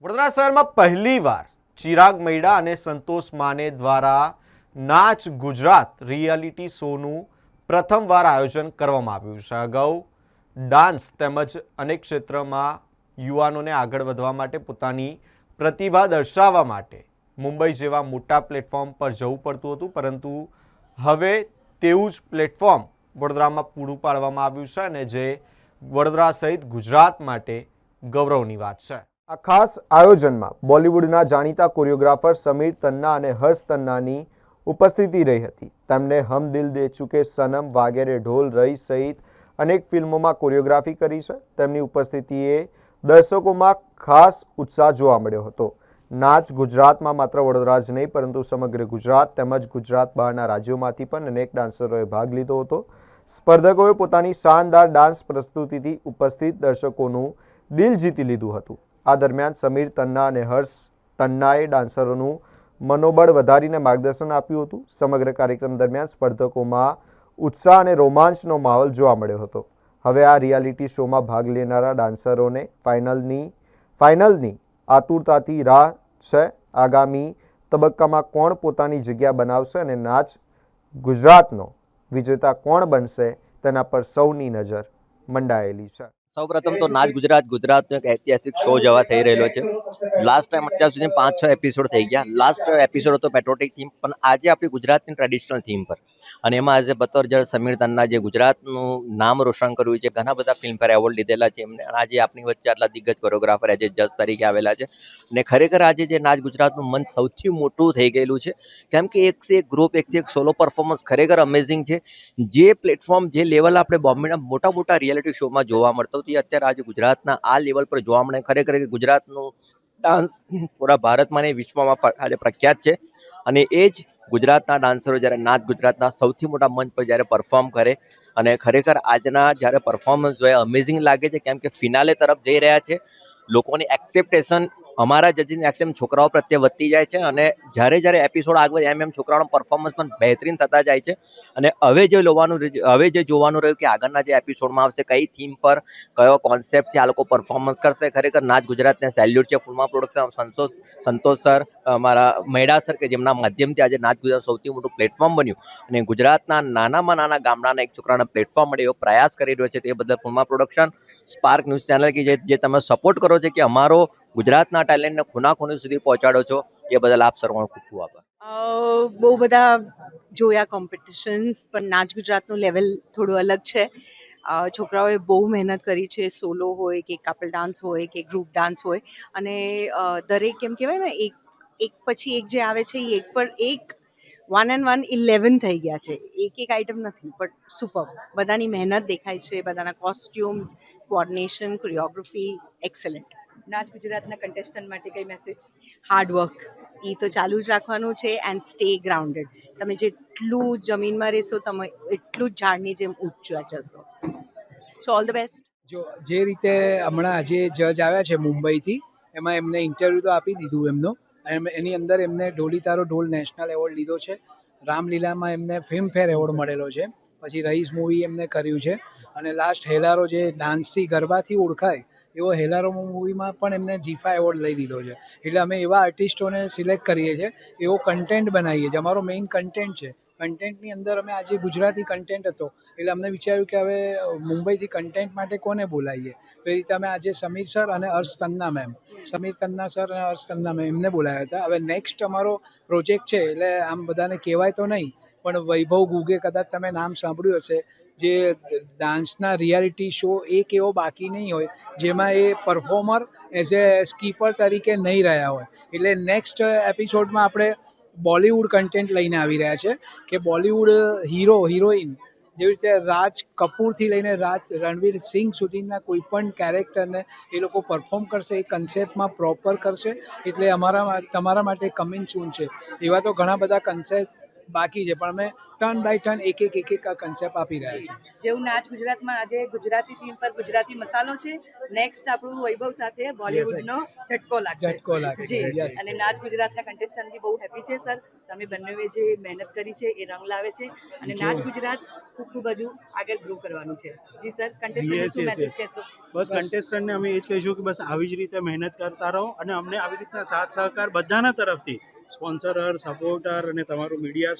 વડોદરા શહેરમાં પહેલીવાર ચિરાગ મૈડા અને સંતોષ માને દ્વારા નાચ ગુજરાત રિયાલિટી શોનું પ્રથમવાર આયોજન કરવામાં આવ્યું છે। અગાઉ ડાન્સ તેમજ અનેક ક્ષેત્રમાં યુવાનોને આગળ વધવા માટે પોતાની પ્રતિભા દર્શાવવા માટે મુંબઈ જેવા મોટા પ્લેટફોર્મ પર જવું પડતું હતું, પરંતુ હવે તેવું જ પ્લેટફોર્મ વડોદરામાં પૂરું પાડવામાં આવ્યું છે અને જે વડોદરા સહિત ગુજરાત માટે ગૌરવની વાત છે। આ ખાસ આયોજનમાં બોલિવૂડના જાણીતા કોરિયોગ્રાફર સમીર તન્ના અને હર્ષ તન્નાની ઉપસ્થિતિ રહી હતી। તેમણે હમ દિલ દે ચુકે સનમ વગેરે ઢોલ રહી સહિત અનેક ફિલ્મોમાં કોરિયોગ્રાફી કરી છે। તેમની ઉપસ્થિતિએ દર્શકોમાં ખાસ ઉત્સાહ જોવા મળ્યો હતો। નાચ ગુજરાતમાં માત્ર વડોદરા જ નહીં પરંતુ સમગ્ર ગુજરાત તેમજ ગુજરાત બહારના રાજ્યોમાંથી પણ અનેક ડાન્સરોએ ભાગ લીધો હતો। સ્પર્ધકોએ પોતાની શાનદાર ડાન્સ પ્રસ્તુતિથી ઉપસ્થિત દર્શકોનું દિલ જીતી લીધું હતું। આ દરમિયાન સમીર તન્ના અને હર્ષ તન્નાએ ડાન્સરોનું મનોબળ વધારીને માર્ગદર્શન આપ્યું હતું। સમગ્ર કાર્યક્રમ દરમિયાન સ્પર્ધકોમાં ઉત્સાહ અને રોમાંચનો માહોલ જોવા મળ્યો હતો। હવે આ રિયાલિટી શોમાં ભાગ લેનારા ડાન્સરોને ફાઇનલની આતુરતાથી રાહ છે। આગામી તબક્કામાં કોણ પોતાની જગ્યા બનાવશે અને નાચ ગુજરાતનો વિજેતા કોણ બનશે તેના પર સૌની નજર મંડાયેલી છે। સૌપ્રથમ તો નાચ ગુજરાતનો એક ઐતિહાસિક શો જવા થઈ રહેલો છે। લાસ્ટ ટાઈમ અત્યાર સુધી 5-6 એપિસોડ થઈ ગયા। લાસ્ટ એપિસોડ હતો પેટ્રોટિક થીમ, પણ આજે આપણી ગુજરાતની ટ્રેડિશનલ થીમ પર, અને એમાં એઝ એ બતોર જજ સમીર તન્ના જે ગુજરાતનું નામ રોશન કર્યું છે, ઘણા બધા ફિલ્મફેર એવોર્ડ લીધેલા છે એમને, અને આજે આપણી વચ્ચે આટલા દિગ્ગજ કોરિયોગ્રાફર એઝ એ જજ તરીકે આવેલા છે। અને ખરેખર આજે જે નાચ ગુજરાતનું મંચ સૌથી મોટું થઈ ગયેલું છે, કેમ કે એકથી એક ગ્રુપ, એકથી એક સોલો પરફોર્મન્સ ખરેખર અમેઝિંગ છે। જે પ્લેટફોર્મ, જે લેવલ આપણે બોમ્બેના મોટા મોટા રિયાલિટી શોમાં જોવા મળતો હતો, અત્યારે આજે ગુજરાતના આ લેવલ પર જોવા મળે, ખરેખર ગુજરાતનું ડાન્સ પૂરા ભારતમાં અને વિશ્વમાં આજે પ્રખ્યાત છે। અને એ જ ગુજરાતના ડાન્સરો જ્યારે નાચ ગુજરાતના સૌથી મોટા મંચ પર જ્યારે પરફોર્મ કરે, અને ખરેખર આજના જ્યારે પરફોર્મન્સ જોઈએ અમેઝિંગ લાગે છે, કેમ કે ફિનાલે તરફ જઈ રહ્યા છે। લોકોની એક્સેપ્ટેશન, અમારા જજીસની એક્સેપ્ટ છોકરાઓ પ્રત્યે વધતી જાય છે, અને જ્યારે જ્યારે એપિસોડ આગળ એમ છોકરાઓનું પરફોર્મન્સ પણ બહેતરીન થતા જાય છે। અને હવે જે જોવાનું રહ્યું કે આગળના જે એપિસોડમાં આવશે, કઈ થીમ પર, કયો કોન્સેપ્ટથી આ લોકો પરફોર્મન્સ કરશે। ખરેખર નાચ ગુજરાતને સેલ્યુટ છે, ફૂલમાં પ્રોડક્શન સંતોષ સર, અમારા મૈડા સર, કે જેમના માધ્યમથી આજે નાચ ગુજરાત સૌથી મોટું પ્લેટફોર્મ બન્યું, અને ગુજરાતના નાનામાં નાના ગામડાના એક છોકરાના પ્લેટફોર્મ મળે એવો પ્રયાસ કરી રહ્યો છે, તે બદલ ફૂલમાં પ્રોડક્શન, સ્પાર્ક ન્યૂઝ ચેનલ કે જે તમે સપોર્ટ કરો છો, કે અમારો ગુજરાતના ટેલેન્ટને ખૂણા સુધી પહોંચાડો છો, એ બદલ આપ સર્વનો ખૂબ ખૂબ આભાર। બહુ બધા જોયા કોમ્પિટિશન્સ, પણ નાચ ગુજરાતનું લેવલ થોડું અલગ છે। છોકરાઓએ બહુ મહેનત કરી છે, સોલો હોય કે કપલ ડાન્સ હોય કે ગ્રુપ ડાન્સ હોય, અને દરેક એમ કહેવાય ને એક પછી એક જે આવે છે એ એક પર એક 1 and 1 11 થઈ ગયા છે। એક આઇટમ નથી, પણ સુપર, બધાની મહેનત દેખાય છે, બધાના કોસ્ટ્યુમ્સ, કોઓર્ડિનેશન, કોરિયોગ્રાફી એક્સેલન્ટ। નાચ ગુજરાતના કન્ટેસ્ટન્ટ માટે કઈ મેસેજ? હાર્ડ વર્ક એ તો ચાલુ જ રાખવાનું છે, એન્ડ સ્ટે ગ્રાઉન્ડેડ। તમે જેટલું જમીનમાં રહેશો, તમે એટલું જ ઝાડની જેમ ઊંચા જશો। સો ઓલ ધ બેસ્ટ। જો જે રીતે હમણાં આજે જજ આવ્યા છે મુંબઈથી, એમાં એમને ઇન્ટરવ્યૂ તો આપી દીધું એમનું, અને એની અંદર એમને ઢોલી તારો ઢોલ નેશનલ એવોર્ડ લીધો છે। રામલીલામાં એમને ફિલ્મફેર એવોર્ડ મળેલો છે। પછી રઈસ મૂવી એમને કર્યું છે, અને લાસ્ટ હેલારો જે ડાન્સથી ગરબાથી ઓળખાય એવો હેલારો મૂવીમાં પણ એમને જીફા એવોર્ડ લઈ લીધો છે। એટલે અમે એવા આર્ટિસ્ટોને સિલેક્ટ કરીએ છીએ, એવો કન્ટેન્ટ બનાવીએ છીએ। અમારો મેઇન કન્ટેન્ટ છે। કન્ટેન્ટની અંદર અમે આજે ગુજરાતી કન્ટેન્ટ હતો, એટલે અમને વિચાર્યું કે હવે મુંબઈથી કન્ટેન્ટ માટે કોને બોલાવીએ, તો એ રીતે અમે આજે સમીર સર અને હર્ષ તન્ના મેમ, સમીર તન્ના સર અને હર્ષ તન્ના મેમ એમને બોલાવ્યા હતા। હવે નેક્સ્ટ અમારો પ્રોજેક્ટ છે, એટલે આમ બધાને કહેવાય તો નહીં, પણ વૈભવ ગુગે કદાચ તમે નામ સાંભળ્યું હશે, જે ડાન્સના રિયાલિટી શો એક એવો બાકી નહીં હોય જેમાં એ પરફોર્મર એઝ એ સ્કીપર તરીકે નહીં રહ્યા હોય। એટલે નેક્સ્ટ એપિસોડમાં આપણે બોલિવૂડ કન્ટેન્ટ લઈને આવી રહ્યા છે, કે બોલિવૂડ હીરો હિરોઈન, જેવી રીતે રાજ કપૂરથી લઈને રણવીર સિંહ સુધીના કોઈ પણ કેરેક્ટરને એ લોકો પરફોર્મ કરશે, એ કન્સેપ્ટમાં પ્રોપર કરશે। એટલે તમારા માટે કમિંગ સૂન છે। એવા તો ઘણા બધા કન્સેપ્ટ બાકી છે, પણ અમે ટર્ન બાય ટર્ન એક આ કન્સેપ્ટ આપી રહ્યા છીએ. જેવું નાચ ગુજરાતમાં આજે ગુજરાતી થીમ પર ગુજરાતી મસાલો છે, નેક્સ્ટ આપણું વૈભવ સાથે બોલિવૂડનો ઝટકો લાગશે. ઝટકો લાગશે, જી, yes. અને નાચ ગુજરાતના કન્ટેસ્ટન્ટ બી બહુ હેપી છે સર. તમે બંનેએ જે મહેનત કરી છે એ રંગ લાવે છે અને Thank નાચ you. ગુજરાત ખૂબ હજુ આગળ ગ્રો કરવાનું છે. જી સર, કન્ટેસ્ટન્ટને શું મેસેજ કહેશો? બસ કન્ટેસ્ટન્ટને અમે એ જ કહીશું કે બસ આવી જ રીતે મહેનત કરતા રહો અને અમને આવી રીતના સાથ સહકાર બધાના તરફથી, સ્પોન્સરર, સપોર્ટર અને તમારું મીડિયા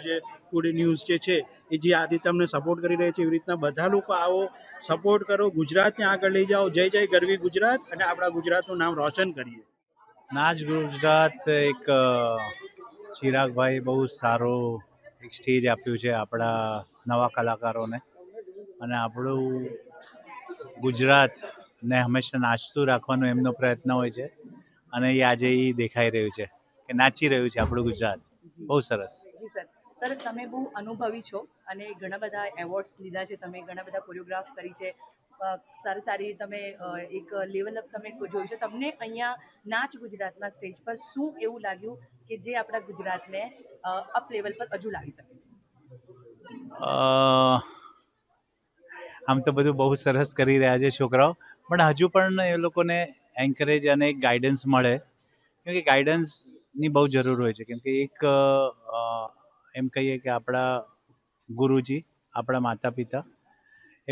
જે ટુડે ન્યૂઝ જે છે એ જે આ રીતે અમને સપોર્ટ કરી રહ્યા છે એવી રીતના બધા લોકો આવો, સપોર્ટ કરો, ગુજરાતને આગળ લઈ જાઓ. જય જય ગરવી ગુજરાત અને આપણા ગુજરાતનું નામ રોશન કરીએ. નાચ ગુજરાત એક ચિરાગભાઈ બહુ સારો એક સ્ટેજ આપ્યું છે આપણા નવા કલાકારોને, અને આપણું ગુજરાતને હંમેશા નાચતું રાખવાનો એમનો પ્રયત્ન હોય છે, અને એ આજે એ દેખાઈ રહ્યું છે કે નાચી રહ્યું છે આપણું ગુજરાત. બહુ સરસ. જી સર. સર, તમે બહુ અનુભવી છો અને ઘણા બધા એવોર્ડ્સ લીધા છે, તમે ઘણા બધા કોરિયોગ્રાફ કરી છે, સારી સારી તમે એક લેવલ અપ તમે જોયું છે. તમને અહીંયા નાચ ગુજરાતના સ્ટેજ પર શું એવું લાગ્યું કે જે આપણા ગુજરાતને અપ લેવલ પર હજુ લાવી શકે છે? આમ તો બધું બહુ સરસ કરી રહ્યા છે છોકરાઓ, પણ હજુ પણ એ લોકોને એન્કરેજ અને એક ગાઈડન્સ મળે, કેમ કે ગાઈડન્સની બહુ જરૂર હોય છે. કેમ કે એક એમ કહીએ કે આપણા ગુરુજી, આપણા માતા પિતા,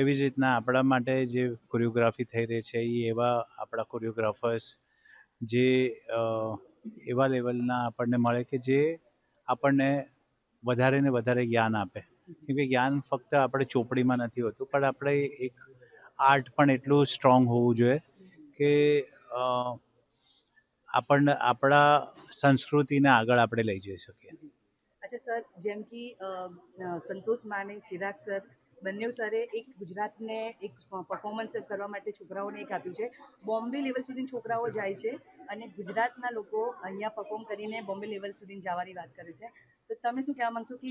એવી જ રીતના આપણા માટે જે કોરિયોગ્રાફી થઈ રહી છે એ એવા આપણા કોરિયોગ્રાફર્સ જે એવા લેવલના આપણને મળે કે જે આપણને વધારે ને વધારે જ્ઞાન આપે. કેમ કે જ્ઞાન ફક્ત આપણે ચોપડીમાં નથી હોતું, પણ આપણે એક આર્ટ પણ એટલું સ્ટ્રોંગ હોવું જોઈએ કે આપણને આપણા સંસ્કૃતિને આગળ આપણે લઈ જઈ શકીએ. અચ્છા સર, જેમ કે સંતોષ માને, ચિરાગ સર, બંને સરે એક ગુજરાતને એક પરફોર્મન્સ કરવા માટે છોકરાઓને એક આપ્યું છે. બોમ્બે લેવલ સુધી છોકરાઓ જાય છે અને ગુજરાતના લોકો અહીંયા પરફોર્મ કરીને બોમ્બે લેવલ સુધી જવાની વાત કરે છે. તો તમે શું કહેવા માંગશો કે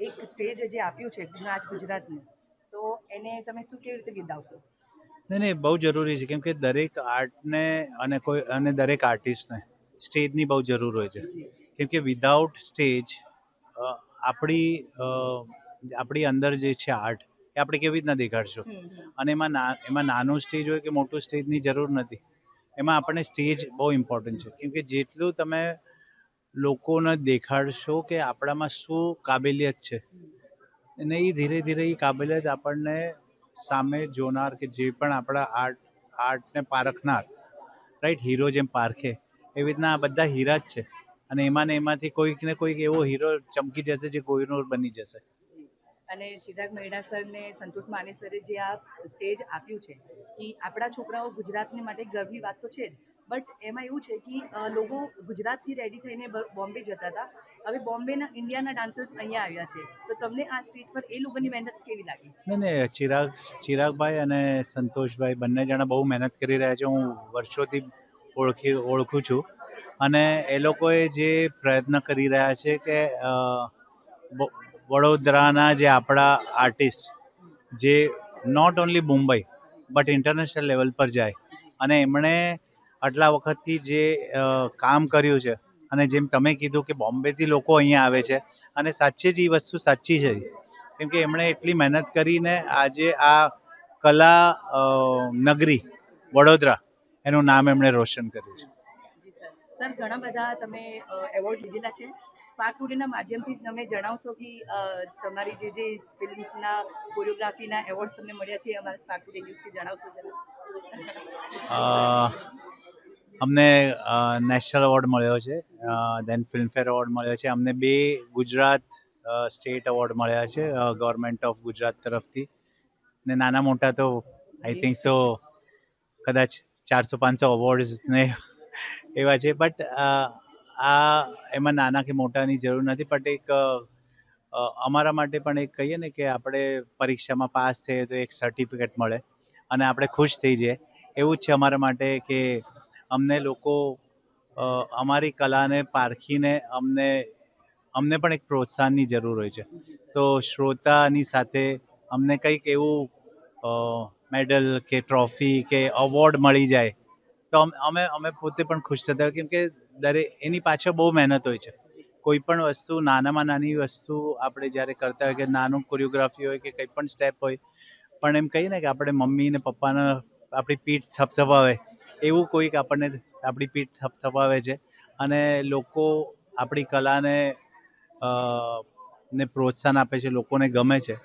એક સ્ટેજ જે આપ્યું છે નાચ ગુજરાતનું, તો એને તમે શું કેવી રીતે બિરદાવશો? નહીં, બહુ જરૂરી છે. કેમ કે દરેક આર્ટને અને દરેક આર્ટિસ્ટને સ્ટેજની બહુ જરૂર હોય છે. કેમ કે વિધાઉટ સ્ટેજ આપણી અંદર જે છે આર્ટ, એ આપણે કેવી રીતના દેખાડશું? અને એમાં નાનું સ્ટેજ હોય કે મોટું, સ્ટેજની જરૂર નથી. એમાં આપણને સ્ટેજ બહુ ઇમ્પોર્ટન્ટ છે. કેમ કે જેટલું તમે લોકોને દેખાડશો કે આપણામાં શું કાબેલિયત છે, અને એ ધીરે ધીરે એ કાબેલિયત આપણને સામે જોનાર કે જે પણ આપણા આર્ટને પારખનાર, રાઈટ, હીરો જેમ પારખે એવી રીતના આ બધા હીરા જ છે. અને એમાંથી કોઈક ને કોઈક એવો હીરો ચમકી જશે જે કોહિનૂર બની જશે. અને ચિરાગ મહેડા સર ને સંતોષ માને સરે જે આ સ્ટેજ આપ્યું છે કે આપણા છોકરાઓ ગુજરાતની માટે ગર્વની વાત તો છે જ, બટ એમાં એવું છે કે લોકો ગુજરાતથી રેડી થઈને બોમ્બે જતા હતા, હવે બોમ્બેના ઇન્ડિયાના ડાન્સર્સ અહીંયા આવ્યા છે, તો તમને આ સ્ટેજ પર એ લોકોની મહેનત કેવી લાગી? નહીં, ચિરાગભાઈ અને સંતોષભાઈ બંને જણા બહુ મહેનત કરી રહ્યા છે. હું વર્ષોથી ઓળખું છું, અને એ લોકોએ જે પ્રયત્ન કરી રહ્યા છે કે વડોદરાના જે આપણા આર્ટિસ્ટ જે not only Mumbai but international level પર જાય, અને એમણે આટલા વખતથી જે કામ કર્યું છે, અને જેમ તમે કીધું કે બોમ્બેથી લોકો અહીંયા આવે છે, અને સાચે જ એ વસ્તુ સાચી છે. કેમ કે એમણે એટલી મહેનત કરીને આજે આ કલા નગરી વડોદરા એનું નામ એમણે રોશન કર્યું છે. જી સર. સર, ઘણા બધા તમે એવોર્ડ લીધેલા છે. સ્પાર્ક ટુડેના માધ્યમથી તમે જણાવશો કે તમારી જે ફિલ્મ્સના કોરિયોગ્રાફીના એવોર્ડ તમને મળ્યા છે, અમારા સ્પાર્ક ટુડે ન્યૂઝથી જણાવશો જરા? અમને નેશનલ એવોર્ડ મળ્યો છે, દેન ફિલ્મફેર એવોર્ડ મળ્યો છે. અમને 2 ગુજરાત સ્ટેટ એવોર્ડ મળ્યા છે ગવર્મેન્ટ ઓફ ગુજરાત તરફથી. ને નાના મોટા તો આઈ થિંક સો કદાચ 400-500 અવોર્ડ્સ ને એવા છે. બટ આ એમાં નાના કે મોટાની જરૂર નથી, બટ એક અમારા માટે પણ એક કહીએ ને કે આપણે પરીક્ષામાં પાસ થઈએ તો એક સર્ટિફિકેટ મળે અને આપણે ખુશ થઈ જઈએ, એવું જ છે અમારા માટે કે અમને લોકો અમારી કલાને પારખીને અમને પણ એક પ્રોત્સાહનની જરૂર હોય છે. તો શ્રોતાની સાથે અમને કંઈક એવું મેડલ કે ટ્રોફી કે અવોર્ડ મળી જાય તો અમે પોતે પણ ખુશ થતા હોય, કેમ કે એની પાછળ બહુ મહેનત હોય છે. કોઈ પણ વસ્તુ નાનામાં નાની વસ્તુ આપણે જ્યારે કરતા હોય કે નાનું કોરિયોગ્રાફી હોય કે કંઈ પણ સ્ટેપ હોય, પણ એમ કહીએ ને કે આપણે મમ્મી ને પપ્પાને આપણી પીઠ થપથપાવે એવું કોઈક આપણને આપણી પીઠ થપથપાવે છે અને લોકો આપણી કલાને ને પ્રોત્સાહન આપે છે, લોકોને ગમે છે.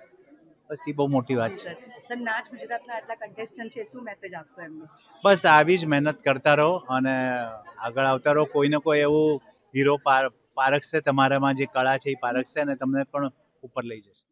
બસ એ બહુ મોટી વાત છે. સર, નાચ ગુજરાતના આટલા કન્ટેસ્ટન્ટ છે, શું મેસેજ આપશો એમને? બસ આવી જ મહેનત કરતા રહો અને આગળ આવતા રહો. કોઈને કોઈ એવું હીરો પારખશે, તમારામાં જે કળા છે એ પારખશે અને તમને પણ ઉપર લઈ જશે.